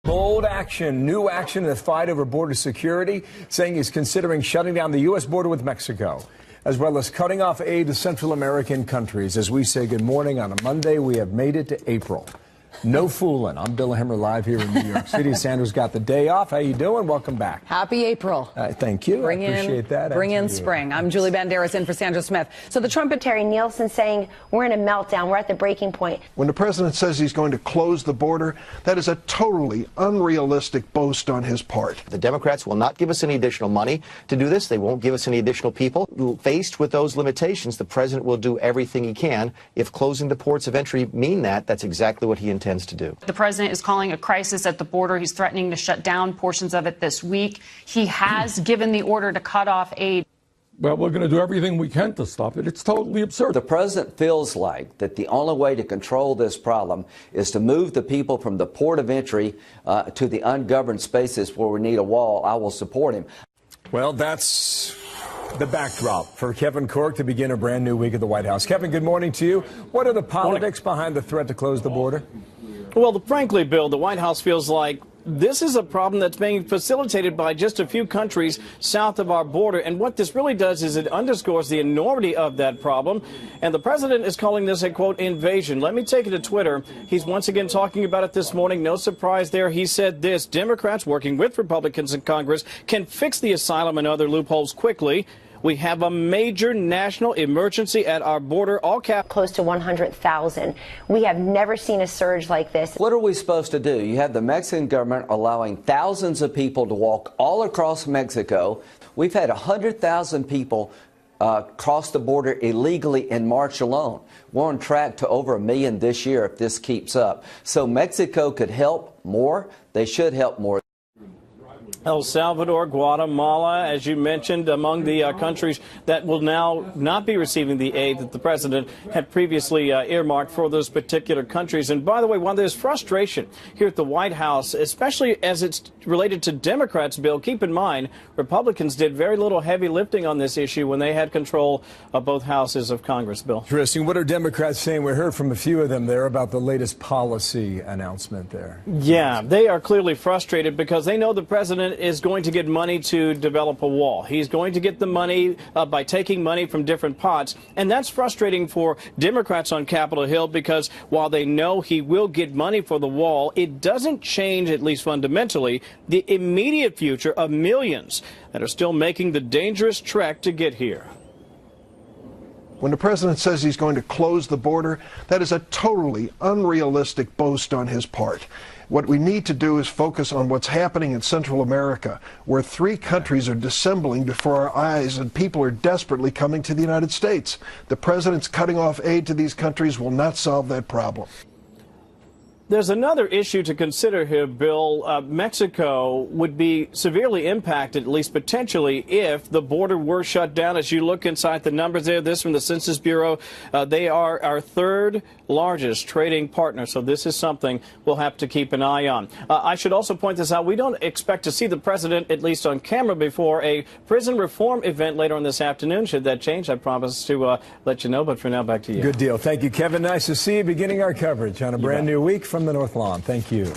Bold action, new action in the fight over border security, saying he's considering shutting down the U.S. border with Mexico, as well as cutting off aid to Central American countries. As we say good morning on a Monday, we have made it to April. No fooling. I'm Bill Hemmer live here in New York City. Sandra's got the day off. How you doing? Welcome back. Happy April. Thank you. I appreciate that. Bring in spring. I'm Julie Banderas in for Sandra Smith. So the Trump Terry Nielsen saying we're in a meltdown. We're at the breaking point. When the president says he's going to close the border, that is a totally unrealistic boast on his part. The Democrats will not give us any additional money to do this. They won't give us any additional people. Faced with those limitations, the president will do everything he can. If closing the ports of entry mean that, that's exactly what he intends to do. The president is calling a crisis at the border. He's threatening to shut down portions of it this week. He has given the order to cut off aid. Well, we're going to do everything we can to stop it. It's totally absurd. The president feels like that the only way to control this problem is to move the people from the port of entry to the ungoverned spaces where we need a wall. I will support him. Well, that's the backdrop for Kevin Corke to begin a brand new week at the White House. Kevin, good morning to you. What are the politics behind the threat to close the border? Well, frankly, Bill, the White House feels like this is a problem that's being facilitated by just a few countries south of our border. And what this really does is it underscores the enormity of that problem. And the president is calling this a, quote, invasion. Let me take it to Twitter. He's once again talking about it this morning. No surprise there. He said this: Democrats working with Republicans in Congress can fix the asylum and other loopholes quickly. We have a major national emergency at our border, all cap. Close to 100,000. We have never seen a surge like this. What are we supposed to do? You have the Mexican government allowing thousands of people to walk all across Mexico. We've had 100,000 people cross the border illegally in March alone. We're on track to over 1 million this year if this keeps up. So Mexico could help more. They should help more. El Salvador, Guatemala, as you mentioned, among the countries that will now not be receiving the aid that the president had previously earmarked for those particular countries. And by the way, while there's frustration here at the White House, especially as it's related to Democrats, Bill, keep in mind, Republicans did very little heavy lifting on this issue when they had control of both houses of Congress, Bill. Interesting. What are Democrats saying? We heard from a few of them there about the latest policy announcement there. Yeah, they are clearly frustrated because they know the president is going to get money to develop a wall. He's going to get the money by taking money from different pots. And that's frustrating for Democrats on Capitol Hill because while they know he will get money for the wall, it doesn't change, at least fundamentally, the immediate future of millions that are still making the dangerous trek to get here. When the president says he's going to close the border, that is a totally unrealistic boast on his part. What we need to do is focus on what's happening in Central America, where 3 countries are dissembling before our eyes and people are desperately coming to the United States. The president's cutting off aid to these countries will not solve that problem. There's another issue to consider here, Bill. Mexico would be severely impacted, at least potentially, if the border were shut down. As you look inside the numbers there, this from the Census Bureau, they are our 3rd largest trading partner. So this is something we'll have to keep an eye on. I should also point this out. We don't expect to see the president, at least on camera, before a prison reform event later on this afternoon. Should that change, I promise to let you know. But for now, back to you. Good deal. Thank you, Kevin. Nice to see you beginning our coverage on a brand new week from the North Lawn. Thank you.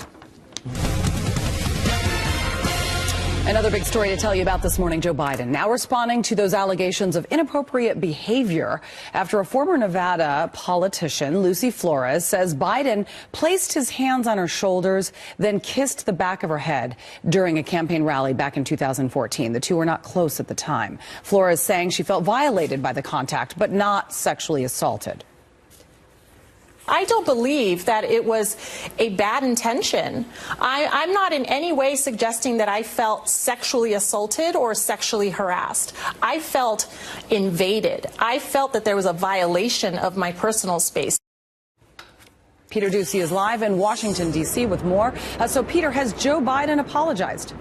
Another big story to tell you about this morning. Joe Biden now responding to those allegations of inappropriate behavior after a former Nevada politician, Lucy Flores, says Biden placed his hands on her shoulders, then kissed the back of her head during a campaign rally back in 2014. The two were not close at the time. Flores saying she felt violated by the contact, but not sexually assaulted. I don't believe that it was a bad intention. I'm not in any way suggesting that I felt sexually assaulted or sexually harassed. I felt invaded. I felt that there was a violation of my personal space. Peter Doocy is live in Washington, D.C. with more. So, Peter, has Joe Biden apologized?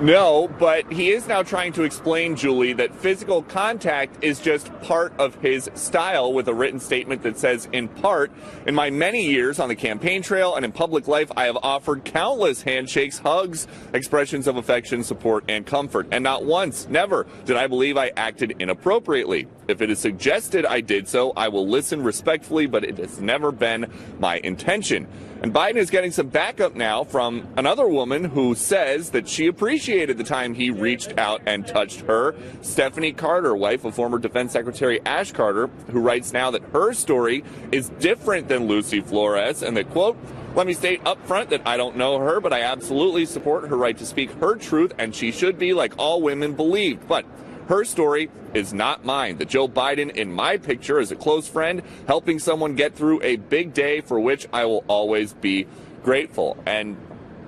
No, but he is now trying to explain, Julie, that physical contact is just part of his style, with a written statement that says, in part, in my many years on the campaign trail and in public life, I have offered countless handshakes, hugs, expressions of affection, support, and comfort. And not once, never, did I believe I acted inappropriately. If it is suggested I did so, I will listen respectfully, but it has never been my intention. And Biden is getting some backup now from another woman who says that she appreciated the time he reached out and touched her. Stephanie Carter, wife of former Defense Secretary Ash Carter, who writes now that her story is different than Lucy Flores, and that, quote, "Let me state up front that I don't know her, but I absolutely support her right to speak her truth, and she should be like all women believed. But her story is not mine. That Joe Biden in my picture is a close friend, helping someone get through a big day for which I will always be grateful." And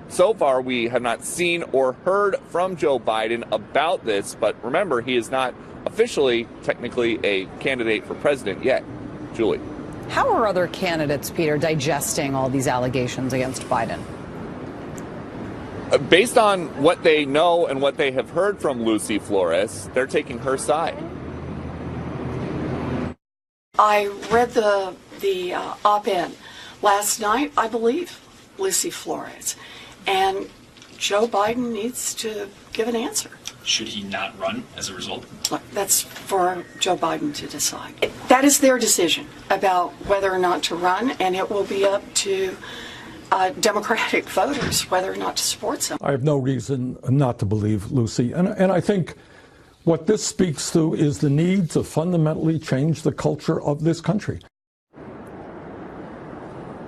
so far, we have not seen or heard from Joe Biden about this. But remember, he is not officially, technically, a candidate for president yet. Julie. How are other candidates, Peter, digesting all these allegations against Biden? Based on what they know and what they have heard from Lucy Flores, they're taking her side. I read the op-ed last night. I believe Lucy Flores, and Joe Biden needs to give an answer. Should he not run as a result? That's for Joe Biden to decide. That is their decision about whether or not to run, and it will be up to Democratic voters whether or not to support someone. I have no reason not to believe Lucy. And I think what this speaks to is the need to fundamentally change the culture of this country.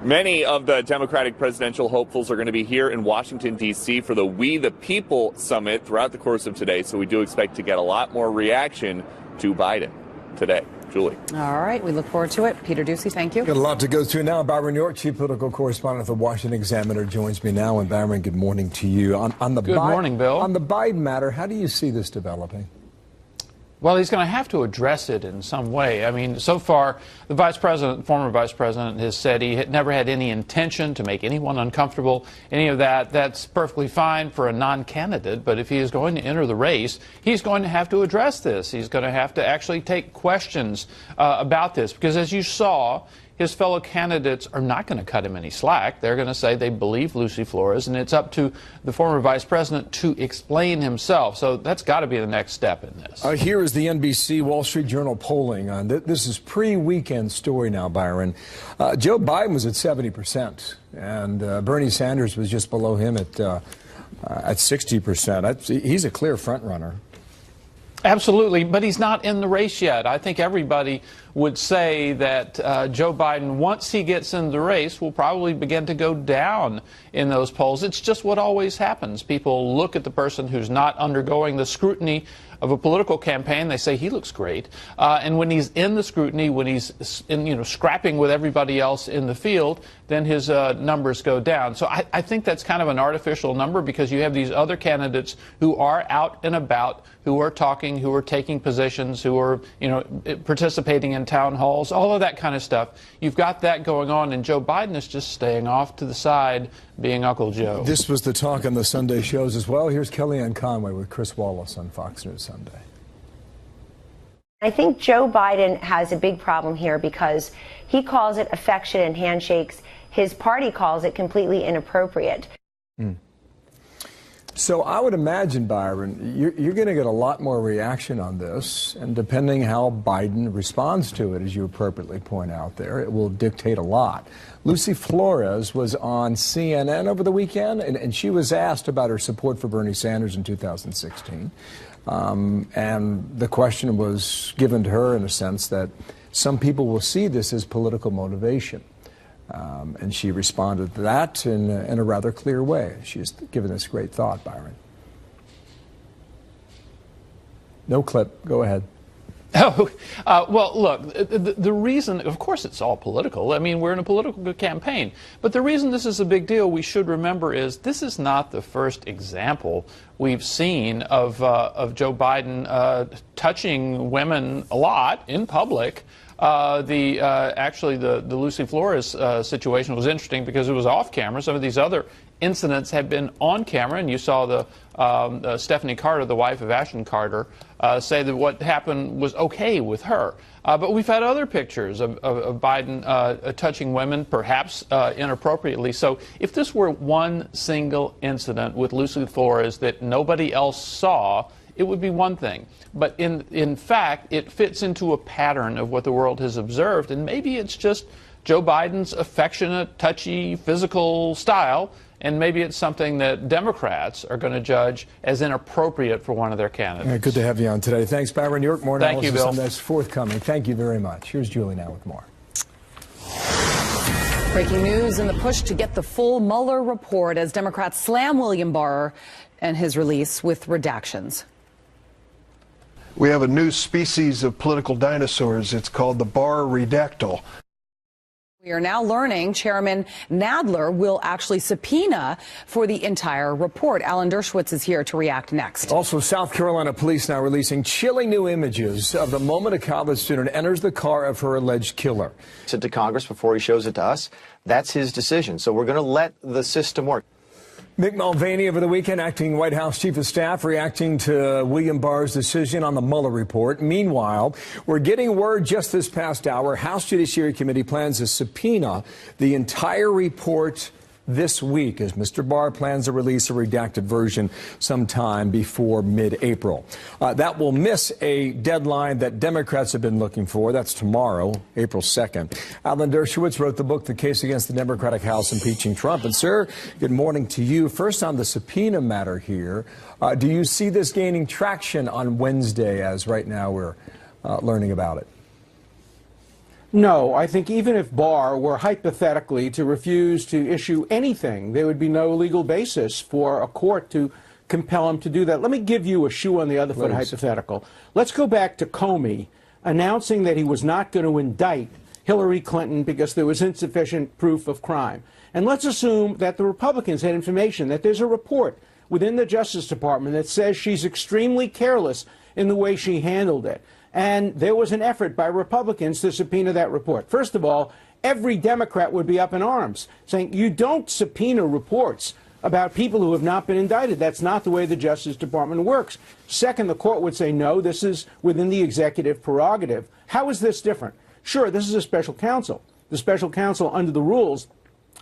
Many of the Democratic presidential hopefuls are going to be here in Washington, D.C. for the We the People Summit throughout the course of today, so we do expect to get a lot more reaction to Biden today. Julie. All right, we look forward to it. Peter Doocy, thank you. Got a lot to go through now. Byron York, chief political correspondent of the Washington Examiner, joins me now. And Byron, good morning to you. Good morning, Bill. On the Biden matter, how do you see this developing? Well, he's going to have to address it in some way. I mean, so far, the former vice president, has said he had never had any intention to make anyone uncomfortable, any of that. That's perfectly fine for a non-candidate, but if he is going to enter the race, he's going to have to address this. He's going to have to actually take questions about this, because as you saw, his fellow candidates are not going to cut him any slack. They're going to say they believe Lucy Flores, and it's up to the former vice president to explain himself. So that's got to be the next step in this. Here is the NBC Wall Street Journal polling. This is pre-weekend story now, Byron. Joe Biden was at 70%, and Bernie Sanders was just below him at 60%. He's a clear front runner. Absolutely, but he's not in the race yet. I think everybody would say that Joe Biden, once he gets in the race, will probably begin to go down in those polls. It's just what always happens. People look at the person who's not undergoing the scrutiny of a political campaign. They say he looks great. And when he's in the scrutiny, when he's scrapping with everybody else in the field, then his numbers go down. So I think that's kind of an artificial number, because you have these other candidates who are out and about, who are talking, who are taking positions, who are participating in town halls, all of that kind of stuff. You've got that going on, and Joe Biden is just staying off to the side, being Uncle Joe. This was the talk on the Sunday shows as well. Here's Kellyanne Conway with Chris Wallace on Fox News Sunday. I think Joe Biden has a big problem here, because he calls it affection and handshakes. His party calls it completely inappropriate. So I would imagine, Byron, you're going to get a lot more reaction on this, and depending how Biden responds to it, as you appropriately point out there, it will dictate a lot. Lucy Flores was on CNN over the weekend, and she was asked about her support for Bernie Sanders in 2016. And the question was given to her in a sense that some people will see this as political motivation. And she responded to that in a rather clear way. She's given this great thought, Byron. No clip. Go ahead. Oh, well, look, the reason, of course, it's all political. I mean, we're in a political campaign. But the reason this is a big deal, we should remember, is this is not the first example we've seen of Joe Biden touching women a lot in public. Actually, the Lucy Flores situation was interesting because it was off camera. Some of these other incidents have been on camera, and you saw the Stephanie Carter, the wife of Ashton Carter, say that what happened was okay with her. But we've had other pictures of Biden touching women, perhaps inappropriately. So if this were one single incident with Lucy Flores that nobody else saw, it would be one thing. But in fact, it fits into a pattern of what the world has observed, and maybe it's just Joe Biden's affectionate, touchy, physical style, and maybe it's something that Democrats are going to judge as inappropriate for one of their candidates. Yeah, good to have you on today. Thanks, Byron York. More Thank you, analysis Bill. on that's forthcoming. Thank you very much. Here's Julie now with more. Breaking news in the push to get the full Mueller report as Democrats slam William Barr and his release with redactions. We have a new species of political dinosaurs. It's called the Barr redactyl. We are now learning Chairman Nadler will actually subpoena for the entire report. Alan Dershowitz is here to react next. Also, South Carolina police now releasing chilling new images of the moment a college student enters the car of her alleged killer. To Congress before he shows it to us. That's his decision. So we're going to let the system work. Mick Mulvaney over the weekend, acting White House Chief of Staff, reacting to William Barr's decision on the Mueller report. Meanwhile, we're getting word just this past hour, House Judiciary Committee plans to subpoena the entire report this week as Mr. Barr plans to release a redacted version sometime before mid-April. That will miss a deadline that Democrats have been looking for. That's tomorrow, April 2nd. Alan Dershowitz wrote the book, The Case Against the Democratic House Impeaching Trump. And, sir, good morning to you. First, on the subpoena matter here, do you see this gaining traction on Wednesday, as right now we're learning about it? No, I think even if Barr were hypothetically to refuse to issue anything, there would be no legal basis for a court to compel him to do that. Let me give you a shoe on the other foot hypothetical. Let's go back to Comey announcing that he was not going to indict Hillary Clinton because there was insufficient proof of crime. And let's assume that the Republicans had information that there's a report within the Justice Department that says she's extremely careless in the way she handled it. And there was an effort by Republicans to subpoena that report. First of all, every Democrat would be up in arms, saying you don't subpoena reports about people who have not been indicted. That's not the way the Justice Department works. Second, the court would say, no, this is within the executive prerogative. How is this different? Sure, this is a special counsel. The special counsel, under the rules,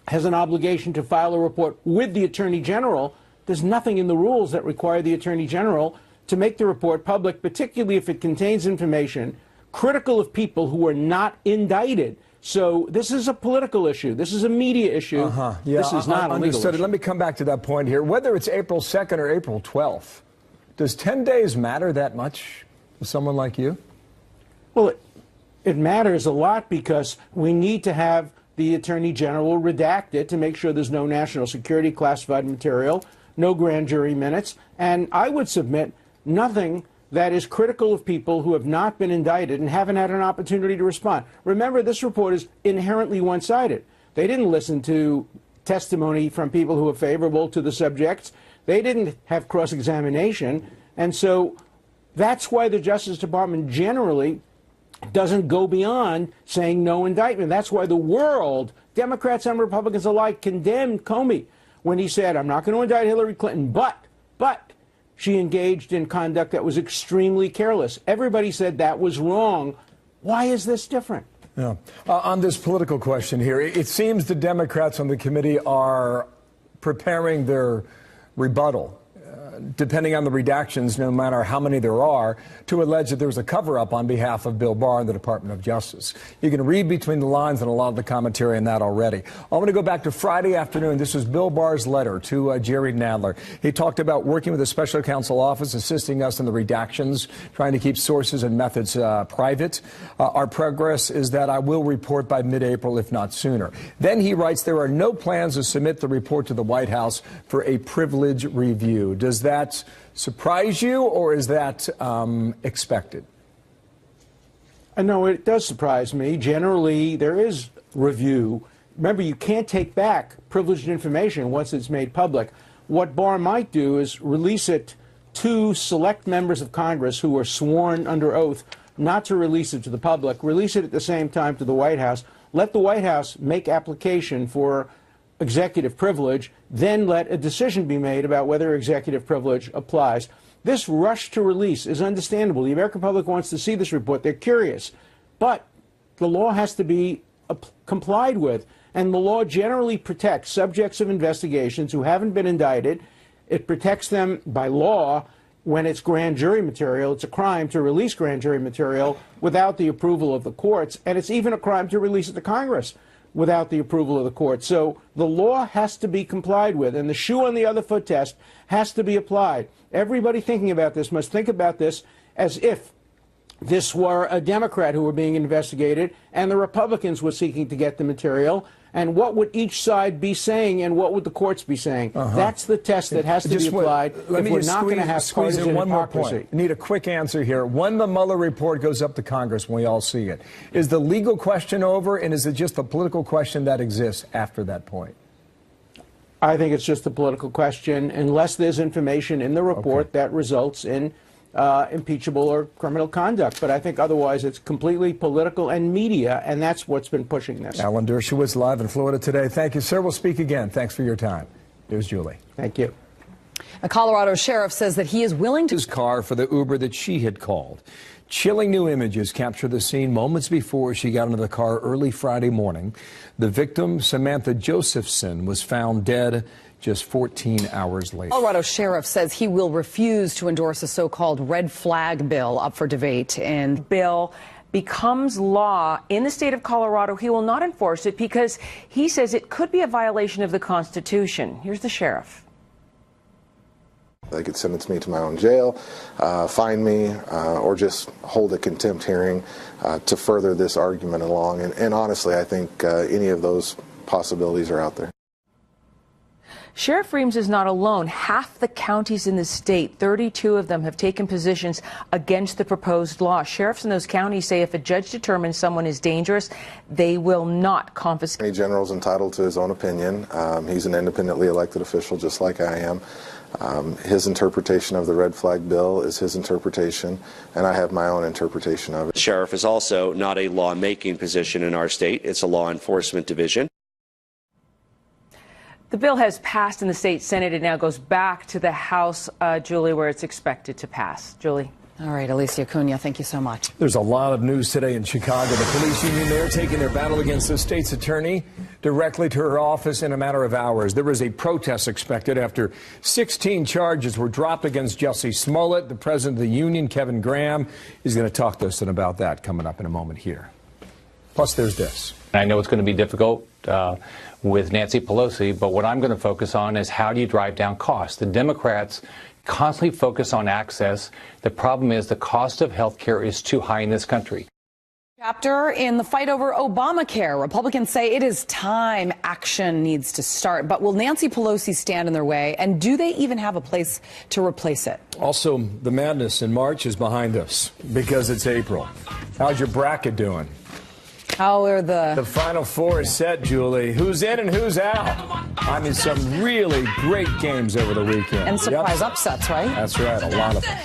has an obligation to file a report with the Attorney General. There's nothing in the rules that require the Attorney General to make the report public, particularly if it contains information critical of people who are not indicted. So this is a political issue. This is a media issue. Yeah, this is not a legal issue. Let me come back to that point here. Whether it's April 2nd or April 12th, does 10 days matter that much to someone like you? Well, it matters a lot because we need to have the Attorney General redact it to make sure there's no national security classified material, no grand jury minutes, and I would submit nothing that is critical of people who have not been indicted and haven't had an opportunity to respond. Remember, this report is inherently one-sided. They didn't listen to testimony from people who are favorable to the subjects. They didn't have cross-examination. And so that's why the Justice Department generally doesn't go beyond saying no indictment. That's why the world, Democrats and Republicans alike, condemned Comey when he said, I'm not going to indict Hillary Clinton, but she engaged in conduct that was extremely careless. Everybody said that was wrong. Why is this different? Yeah. On this political question here, it seems the Democrats on the committee are preparing their rebuttal, depending on the redactions, no matter how many there are, to allege that there was a cover-up on behalf of Bill Barr and the Department of Justice. You can read between the lines and a lot of the commentary on that already. I want to go back to Friday afternoon. This was Bill Barr's letter to Jerry Nadler. He talked about working with the special counsel office, assisting us in the redactions, trying to keep sources and methods private. Our progress is that I will report by mid-April, if not sooner. Then he writes, there are no plans to submit the report to the White House for a privilege review. Does that surprise you, or is that expected? No, it does surprise me. Generally, there is review. Remember, you can't take back privileged information once it's made public. What Barr might do is release it to select members of Congress who are sworn under oath not to release it to the public, release it at the same time to the White House, let the White House make application for executive privilege, then let a decision be made about whether executive privilege applies. This rush to release is understandable. The American public wants to see this report. They're curious. But the law has to be complied with. And the law generally protects subjects of investigations who haven't been indicted. It protects them by law when it's grand jury material. It's a crime to release grand jury material without the approval of the courts. And it's even a crime to release it to Congress without the approval of the court. So the law has to be complied with, and the shoe on the other foot test has to be applied. Everybody thinking about this must think about this as if this were a Democrat who were being investigated and the Republicans were seeking to get the material. And what would each side be saying, and what would the courts be saying? That's the test that has to be applied if we're not going to have partisan hypocrisy. I need a quick answer here. When the Mueller report goes up to Congress, when we all see it, is the legal question over, and is it just a political question that exists after that point? I think it's just a political question, unless there's information in the report that results in impeachable or criminal conduct. But I think otherwise it's completely political and media, and that's what's been pushing this. Alan Dershowitz live in Florida today. Thank you, sir. We'll speak again. Thanks for your time. Here's Julie. Thank you. A Colorado sheriff says that he is willing to... His car for the Uber that she had called. Chilling new images capture the scene moments before she got into the car early Friday morning. The victim, Samantha Josephson, was found dead just 14 hours later. Colorado sheriff says he will refuse to endorse a so-called red flag bill up for debate. And bill becomes law in the state of Colorado, he will not enforce it because he says it could be a violation of the Constitution. Here's the sheriff. They could sentence me to my own jail, fine me, or just hold a contempt hearing to further this argument along. And honestly, I think any of those possibilities are out there. Sheriff Reams is not alone. Half the counties in the state, 32 of them, have taken positions against the proposed law. Sheriffs in those counties say if a judge determines someone is dangerous, they will not confiscate. Attorney General's entitled to his own opinion. He's an independently elected official, just like I am. His interpretation of the red flag bill is his interpretation, and I have my own interpretation of it. Sheriff is also not a law-making position in our state. It's a law enforcement division. The bill has passed in the state Senate. It now goes back to the House, Julie, where it's expected to pass. Julie. All right, Alicia Cunha, thank you so much. There's a lot of news today in Chicago. The police union there taking their battle against the state's attorney directly to her office in a matter of hours. There was a protest expected after 16 charges were dropped against Jussie Smollett. The president of the union, Kevin Graham, is going to talk to us about that coming up in a moment here. Plus, there's this. I know it's going to be difficult with Nancy Pelosi, but what I'm going to focus on is how do you drive down costs? The Democrats constantly focus on access. The problem is the cost of health care is too high in this country. Chapter in the fight over Obamacare. Republicans say it is time action needs to start. But will Nancy Pelosi stand in their way? And do they even have a place to replace it? Also, the madness in March is behind us because it's April. How's your bracket doing? How are the Final Four is set, Julie. Who's in and who's out? I mean, some really great games over the weekend. And surprise upsets, right? That's right, a lot of them.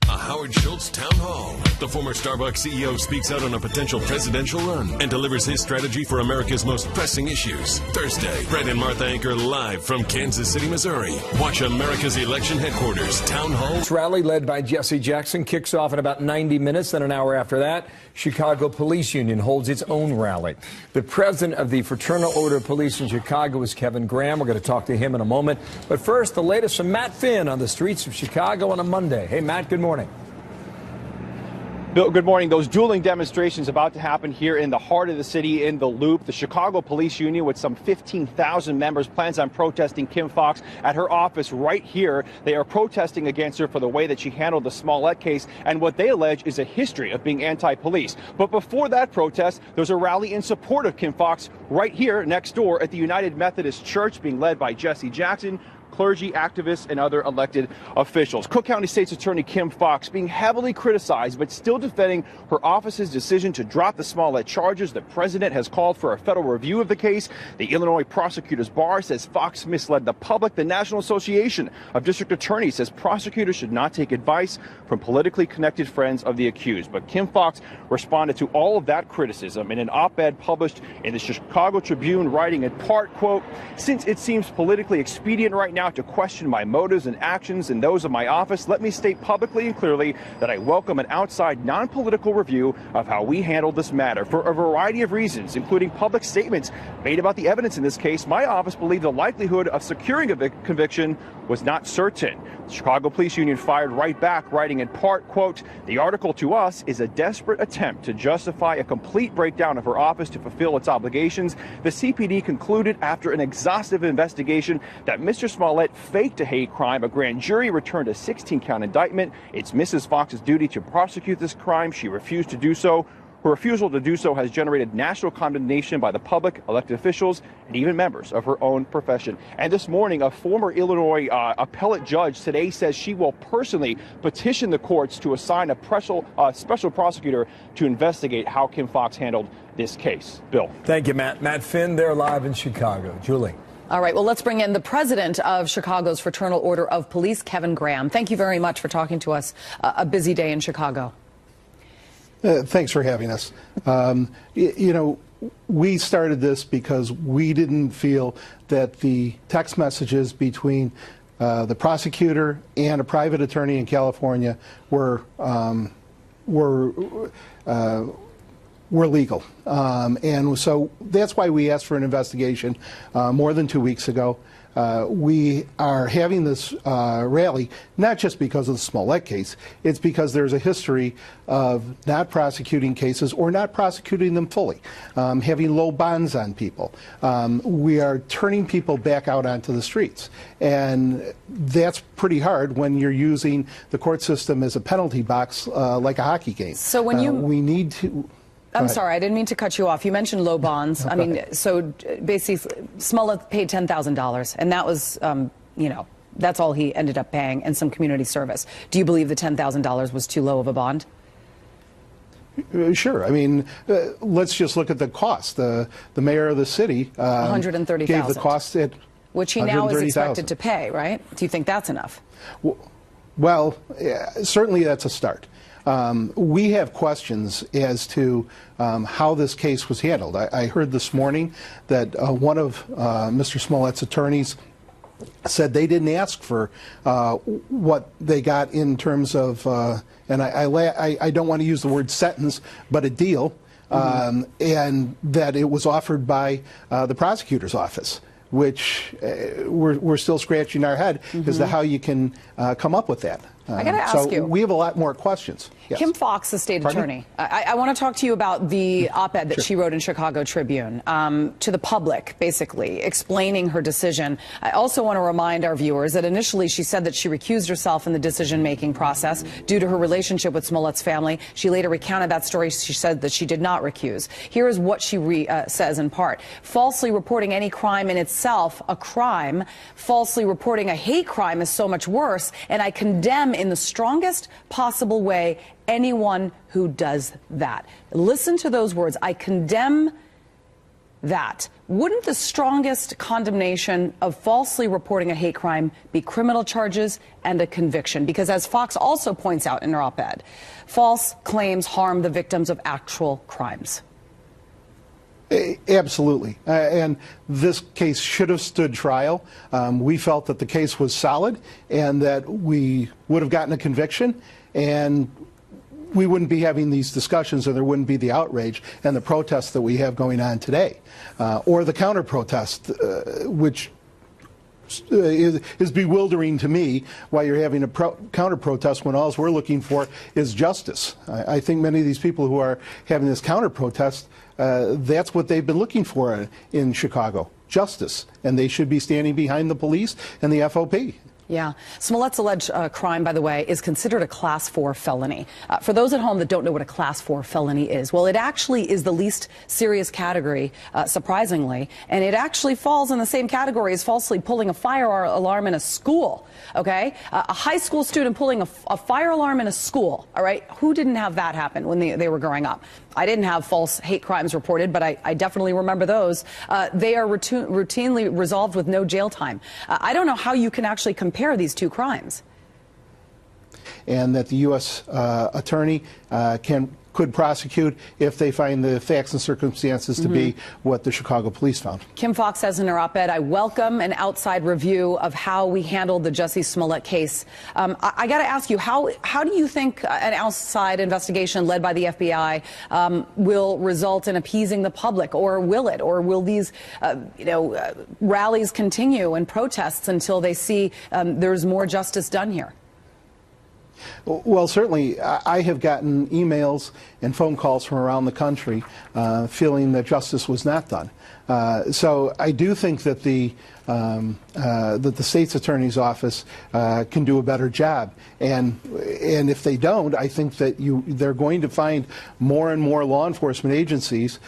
Howard Schultz Town Hall. The former Starbucks CEO speaks out on a potential presidential run and delivers his strategy for America's most pressing issues. Thursday, Brett and Martha anchor live from Kansas City, Missouri. Watch America's election headquarters, Town Hall. This rally led by Jesse Jackson kicks off in about 90 minutes. Then an hour after that, Chicago Police Union holds its own rally. The president of the Fraternal Order of Police in Chicago is Kevin Graham. We're going to talk to him in a moment. But first, the latest from Matt Finn on the streets of Chicago on a Monday. Hey, Matt, good morning. Bill, good morning. Those dueling demonstrations about to happen here in the heart of the city in the Loop. The Chicago Police Union, with some 15,000 members, plans on protesting Kim Foxx at her office right here. They are protesting against her for the way that she handled the Smollett case and what they allege is a history of being anti-police. But before that protest, there's a rally in support of Kim Foxx right here next door at the United Methodist Church, being led by Jesse Jackson, clergy, activists, and other elected officials. Cook County State's Attorney Kim Foxx being heavily criticized, but still defending her office's decision to drop the Smollett charges. The president has called for a federal review of the case. The Illinois Prosecutors Bar says Foxx misled the public. The National Association of District Attorneys says prosecutors should not take advice from politically connected friends of the accused. But Kim Foxx responded to all of that criticism in an op-ed published in the Chicago Tribune, writing in part, quote, "Since it seems politically expedient right now to question my motives and actions and those of my office, let me state publicly and clearly that I welcome an outside, non-political review of how we handled this matter. For a variety of reasons, including public statements made about the evidence in this case, my office believed the likelihood of securing a conviction was not certain. The Chicago Police Union fired right back, writing in part, quote, "The article to us is a desperate attempt to justify a complete breakdown of her office to fulfill its obligations. The CPD concluded after an exhaustive investigation that Mr. Smollett faked a hate crime. A grand jury returned a 16-count indictment. It's Mrs. Fox's duty to prosecute this crime. She refused to do so. Her refusal to do so has generated national condemnation by the public, elected officials, and even members of her own profession." And this morning, a former Illinois appellate judge today says she will personally petition the courts to assign a special prosecutor to investigate how Kim Foxx handled this case. Bill. Thank you, Matt. Matt Finn there live in Chicago. Julie. All right, well, let's bring in the president of Chicago's Fraternal Order of Police, Kevin Graham. Thank you very much for talking to us. A busy day in Chicago. Thanks for having us. You know, we started this because we didn't feel that the text messages between the prosecutor and a private attorney in California were legal. And so that's why we asked for an investigation more than 2 weeks ago. We are having this rally not just because of the Smollett case, it's because there's a history of not prosecuting cases or not prosecuting them fully, having low bonds on people. We are turning people back out onto the streets, and that's pretty hard when you're using the court system as a penalty box like a hockey game. So when we need to... I'm sorry, I didn't mean to cut you off. You mentioned low bonds. I mean, so basically, Smollett paid $10,000, and that was, you know, that's all he ended up paying and some community service. Do you believe the $10,000 was too low of a bond? Sure. I mean, let's just look at the cost. The mayor of the city $130,000 gave the cost at which he now is expected to pay, right? Do you think that's enough? Well, certainly that's a start. We have questions as to how this case was handled. I heard this morning that one of Mr. Smollett's attorneys said they didn't ask for what they got in terms of, and I don't want to use the word sentence, but a deal, and that it was offered by the prosecutor's office, which we're still scratching our head as to how you can come up with that. I got to ask you. We have a lot more questions. Yes. Kim Foxx, the state attorney. I want to talk to you about the op-ed that she wrote in Chicago Tribune to the public, basically, explaining her decision. I also want to remind our viewers that initially she said that she recused herself in the decision-making process due to her relationship with Smollett's family. She later recounted that story. She said that she did not recuse. Here is what she says in part. Falsely reporting any crime in itself a crime. Falsely reporting a hate crime is so much worse, and I condemn in the strongest possible way anyone who does that. Listen to those words. I condemn that. Wouldn't the strongest condemnation of falsely reporting a hate crime be criminal charges and a conviction? Because as Fox also points out in her op-ed, false claims harm the victims of actual crimes. Absolutely. And this case should have stood trial. We felt that the case was solid and that we would have gotten a conviction, and we wouldn't be having these discussions, or there wouldn't be the outrage and the protests that we have going on today, or the counter-protest, which is bewildering to me, why you're having a counter-protest when all we're looking for is justice. I think many of these people who are having this counter-protest, that's what they've been looking for in Chicago, justice. And they should be standing behind the police and the FOP. Yeah. Smollett's alleged crime, by the way, is considered a Class 4 felony. For those at home that don't know what a Class 4 felony is, well, it actually is the least serious category, surprisingly, and it actually falls in the same category as falsely pulling a fire alarm in a school, okay? A high school student pulling a fire alarm in a school, all right? Who didn't have that happen when they were growing up? I didn't have false hate crimes reported, but I definitely remember those. They are routinely resolved with no jail time. I don't know how you can actually compare these two crimes. And that the U.S. attorney can could prosecute if they find the facts and circumstances to be what the Chicago police found. Kim Foxx says in her op-ed, I welcome an outside review of how we handled the Jussie Smollett case. I got to ask you, how do you think an outside investigation led by the FBI will result in appeasing the public, or will it? Or will these rallies continue and protests until they see there's more justice done here? Well, certainly, I have gotten emails and phone calls from around the country feeling that justice was not done. So I do think that the state's attorney's office can do a better job, and if they don't, I think that they're going to find more and more law enforcement agencies,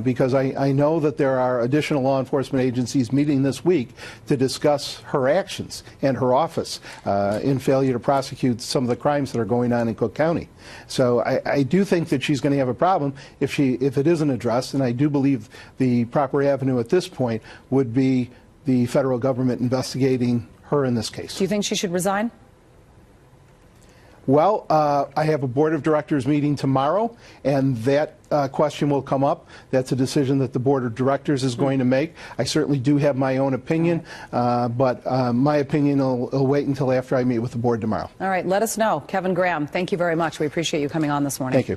because I know that there are additional law enforcement agencies meeting this week to discuss her actions and her office in failure to prosecute some of the crimes that are going on in Cook County. So I do think that she's going to have a problem if it isn't addressed, and I do believe the proper avenue at this point would be the federal government investigating her in this case. Do you think she should resign? Well, I have a board of directors meeting tomorrow, and that question will come up. That's a decision that the board of directors is going to make. I certainly do have my own opinion, but my opinion will wait until after I meet with the board tomorrow. All right, let us know. Kevin Graham, thank you very much. We appreciate you coming on this morning. Thank you.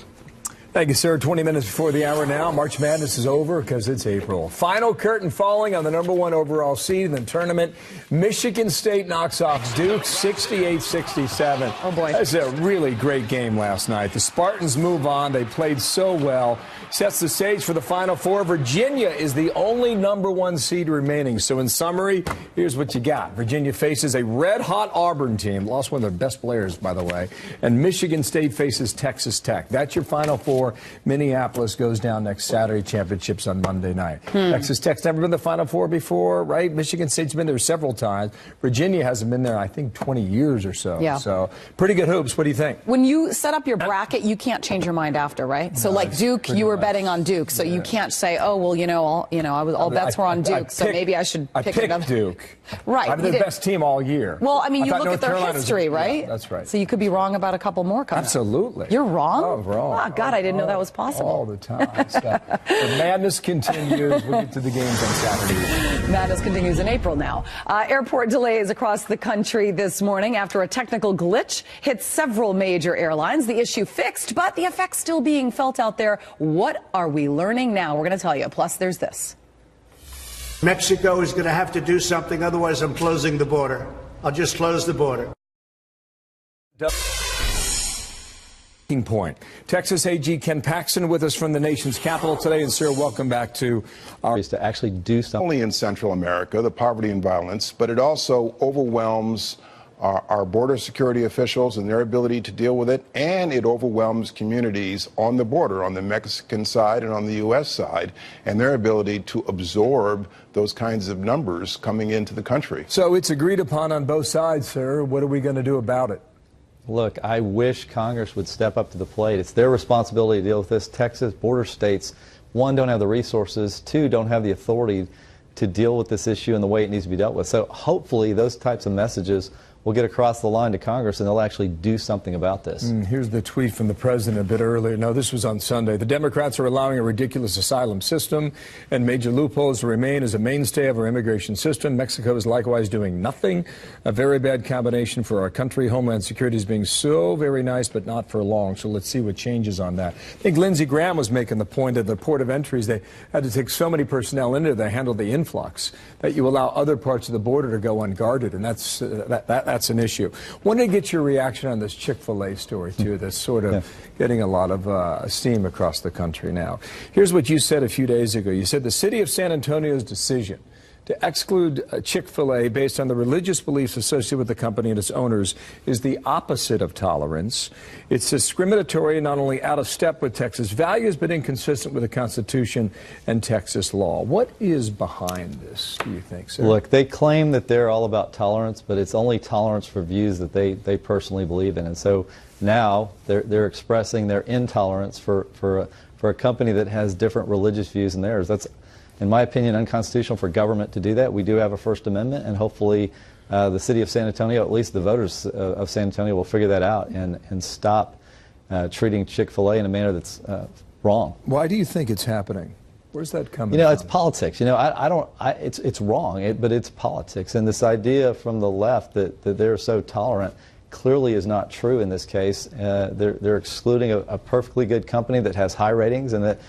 Thank you, sir. 20 minutes before the hour now. March Madness is over because it's April. Final curtain falling on the #1 overall seed in the tournament. Michigan State knocks off Duke 68-67. Oh, boy. That's a really great game last night. The Spartans move on. They played so well. Sets the stage for the Final Four. Virginia is the only #1 seed remaining. So in summary, here's what you got. Virginia faces a red-hot Auburn team. Lost one of their best players, by the way. And Michigan State faces Texas Tech. That's your Final Four. Minneapolis goes down next Saturday. Championships on Monday night. Texas Tech's never been to the Final Four before, right? Michigan State's been there several times. Virginia hasn't been there, I think, 20 years or so. Yeah. So pretty good hoops. What do you think? When you set up your bracket, you can't change your mind after, right? So, like Duke, you were betting on Duke, so you can't say, "Oh, well, all bets were on Duke, so maybe I should pick another." Duke. Right. I'm the best team all year. Well, I mean, you thought look North at their Carolina's- history, right? Yeah, that's right. So you could be wrong about a couple more coming up. Absolutely. You're wrong? Oh, wrong. Oh, God, I didn't know that was possible. All the time. The madness continues. We'll get to the games on Saturday. Madness continues in April now. Airport delays across the country this morning after a technical glitch hit several major airlines. The issue fixed, but the effects still being felt out there. What are we learning now? We're going to tell you. Plus, there's this. Mexico is going to have to do something, otherwise I'm closing the border. I'll just close the border. Point. Texas AG Ken Paxton with us from the nation's capital today. And sir, welcome back to our... ...is to actually do something. Only in Central America, the poverty and violence, but it also overwhelms our border security officials and their ability to deal with it, and it overwhelms communities on the border, on the Mexican side and on the U.S. side, and their ability to absorb those kinds of numbers coming into the country. So it's agreed upon on both sides, sir. What are we going to do about it? Look, I wish Congress would step up to the plate. It's their responsibility to deal with this. Texas, border states, one, don't have the resources, two, don't have the authority to deal with this issue in the way it needs to be dealt with. So hopefully those types of messages will get across the line to Congress and they'll actually do something about this. Here's the tweet from the president a bit earlier. No, this was on Sunday. The Democrats are allowing a ridiculous asylum system and major loopholes to remain as a mainstay of our immigration system. Mexico is likewise doing nothing. A very bad combination for our country. Homeland Security is being so very nice, but not for long. So let's see what changes on that. I think Lindsey Graham was making the point at the port of entries. They had to take so many personnel in there. They handled the influx that you allow other parts of the border to go unguarded. And that's an issue. Wanted to get your reaction on this Chick-fil-A story, too, that's sort of getting a lot of steam across the country now. Here's what you said a few days ago. You said the city of San Antonio's decision to exclude Chick-fil-A based on the religious beliefs associated with the company and its owners is the opposite of tolerance. It's discriminatory and not only out of step with Texas values, but inconsistent with the Constitution and Texas law. What is behind this, do you think, sir? Look, they claim that they're all about tolerance, but it's only tolerance for views that they personally believe in. And so now they're expressing their intolerance for a company that has different religious views than theirs. That's, in my opinion, unconstitutional for government to do that. We do have a First Amendment, and hopefully the city of San Antonio, at least the voters of San Antonio, will figure that out and stop treating Chick-fil-A in a manner that's wrong. Why do you think it's happening? Where's that coming You know, from? it's politics. You know, it's wrong, but it's politics. And this idea from the left that they're so tolerant clearly is not true in this case. They're excluding a perfectly good company that has high ratings and that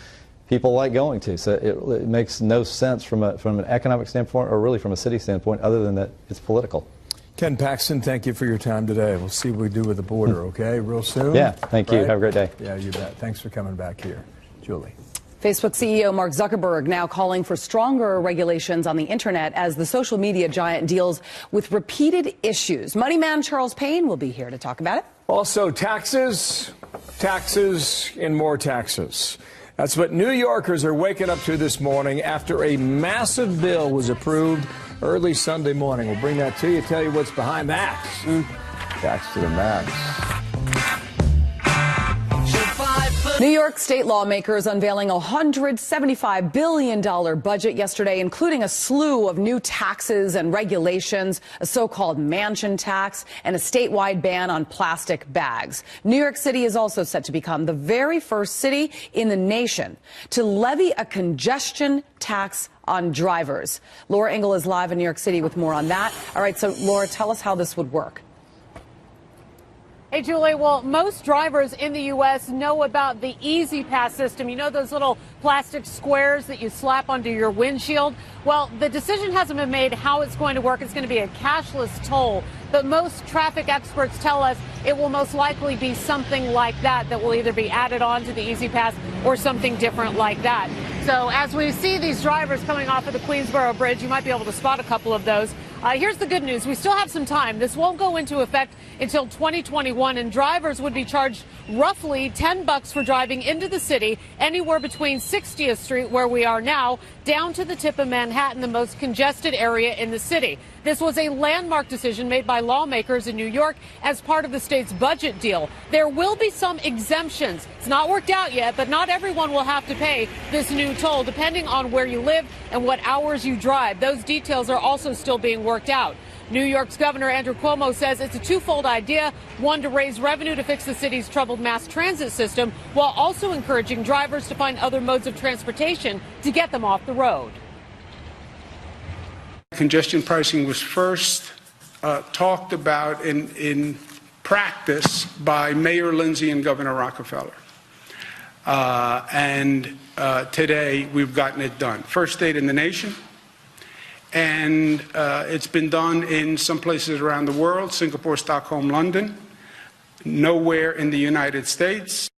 people like going to. So it makes no sense from an economic standpoint or really from a city standpoint other than that it's political. Ken Paxton, thank you for your time today. We'll see what we do with the border, okay, real soon? Yeah, thank you. Right? Have a great day. Yeah, you bet. Thanks for coming back here. Julie. Facebook CEO Mark Zuckerberg now calling for stronger regulations on the internet as the social media giant deals with repeated issues. Money man Charles Payne will be here to talk about it. Also, taxes, and more taxes. That's what New Yorkers are waking up to this morning after a massive bill was approved early Sunday morning. We'll bring that to you, tell you what's behind that. Tax to the max. New York state lawmakers unveiling a $175 billion budget yesterday, including a slew of new taxes and regulations, a so-called mansion tax, and a statewide ban on plastic bags. New York City is also set to become the very first city in the nation to levy a congestion tax on drivers. Laura Engel is live in New York City with more on that. All right, so Laura, tell us how this would work. Hey, Julie, well, most drivers in the U.S. know about the Easy Pass system. You know those little plastic squares that you slap onto your windshield? Well, the decision hasn't been made how it's going to work. It's going to be a cashless toll. But most traffic experts tell us it will most likely be something like that will either be added on to the Easy Pass or something different like that. So as we see these drivers coming off of the Queensboro Bridge, you might be able to spot a couple of those. Here's the good news. We still have some time. This won't go into effect until 2021, and drivers would be charged roughly $10 for driving into the city, anywhere between 60th Street, where we are now, down to the tip of Manhattan, the most congested area in the city. This was a landmark decision made by lawmakers in New York as part of the state's budget deal. There will be some exemptions. It's not worked out yet, but not everyone will have to pay this new toll, depending on where you live and what hours you drive. Those details are also still being worked out. New York's Governor Andrew Cuomo says it's a twofold idea, one to raise revenue to fix the city's troubled mass transit system, while also encouraging drivers to find other modes of transportation to get them off the road. Congestion pricing was first talked about in practice by Mayor Lindsay and Governor Rockefeller. Today we've gotten it done. First state in the nation. And it's been done in some places around the world, Singapore, Stockholm, London, nowhere in the United States.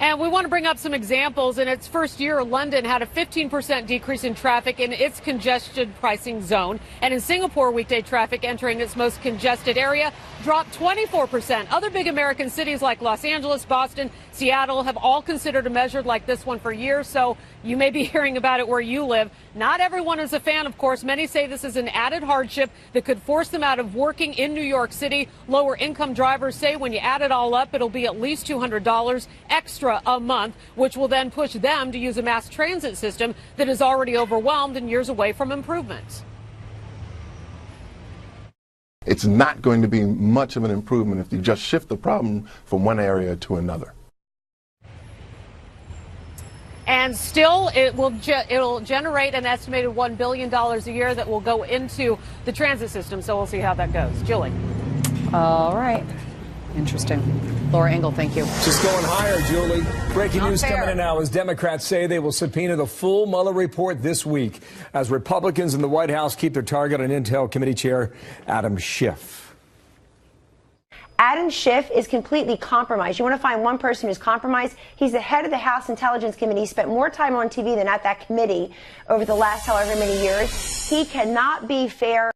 And we want to bring up some examples. In its first year, London had a 15% decrease in traffic in its congestion pricing zone. And in Singapore, weekday traffic entering its most congested area dropped 24%. Other big American cities like Los Angeles, Boston, Seattle have all considered a measure like this one for years. So you may be hearing about it where you live. Not everyone is a fan, of course. Many say this is an added hardship that could force them out of working in New York City. Lower income drivers say when you add it all up, it'll be at least $200 extra a month, which will then push them to use a mass transit system that is already overwhelmed and years away from improvements. It's not going to be much of an improvement if you just shift the problem from one area to another. And still, it'll generate an estimated $1 billion a year that will go into the transit system. So we'll see how that goes. Julie. All right. Interesting. Laura Engel, thank you. Just going higher, Julie. Breaking news coming in now as Democrats say they will subpoena the full Mueller report this week as Republicans in the White House keep their target on Intel Committee Chair Adam Schiff. Adam Schiff is completely compromised. You want to find one person who's compromised? He's the head of the House Intelligence Committee. He spent more time on TV than at that committee over the last however many years. He cannot be fair.